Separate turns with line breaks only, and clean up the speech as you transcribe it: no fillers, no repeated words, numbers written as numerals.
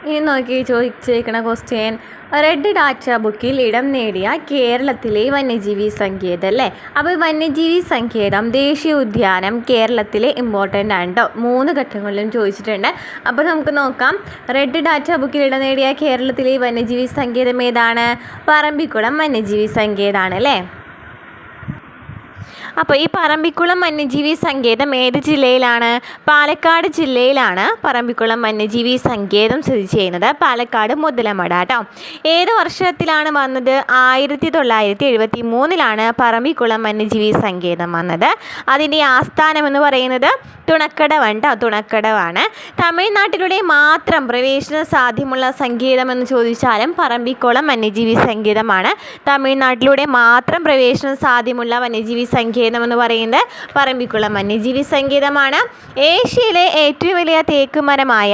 ഇനി നോക്കി ചോദിച്ചേക്കണ question, red data ബുക്കിൽ ഇടം നേടിയ കേരളത്തിലെ വന്യജീവി സങ്കേതം അല്ലേ. അപ്പോൾ വന്യജീവി സങ്കേതം, ദേശീയ ഉദ്യാനം കേരളത്തിലെ ഇമ്പോർട്ടൻ്റ് ആണ് കേട്ടോ. 3 ഘട്ടങ്ങളിലും ചോദിച്ചിട്ടുണ്ട്. അപ്പോൾ നമുക്ക് നോക്കാം. റെഡ് ഡാറ്റ ബുക്കിൽ ഇടം നേടിയ കേരളത്തിലെ വന്യജീവി സങ്കേതം ഏതാണ്? പറമ്പിക്കുളം വന്യജീവി സങ്കേതമാണ് അല്ലേ. അപ്പോൾ ഈ പറമ്പിക്കുളം വന്യജീവി സങ്കേതം ഏത് ജില്ലയിലാണ്? പാലക്കാട് ജില്ലയിലാണ് പറമ്പിക്കുളം വന്യജീവി സങ്കേതം സ്ഥിതി ചെയ്യുന്നത്. പാലക്കാട് മുതലമട കേട്ടോ. ഏത് വർഷത്തിലാണ് വന്നത്? 1973 പറമ്പിക്കുളം വന്യജീവി സങ്കേതം വന്നത്. അതിൻ്റെ ആസ്ഥാനം എന്ന് പറയുന്നത് തുണക്കടവാണ് കേട്ടോ. തുണക്കടവാണ്. തമിഴ്നാട്ടിലൂടെ മാത്രം പ്രവേശന സാധ്യമുള്ള സങ്കേതം എന്ന് ചോദിച്ചാലും പറമ്പിക്കുളം വന്യജീവി സങ്കേതമാണ്. തമിഴ്നാട്ടിലൂടെ മാത്രം പ്രവേശന സാധ്യമുള്ള വന്യജീവി സങ്കേതം എന്ന് പറയുന്നത് പറമ്പിക്കുളം വന്യജീവി സങ്കേതമാണ്. ഏഷ്യയിലെ ഏറ്റവും വലിയ തേക്ക് മരമായ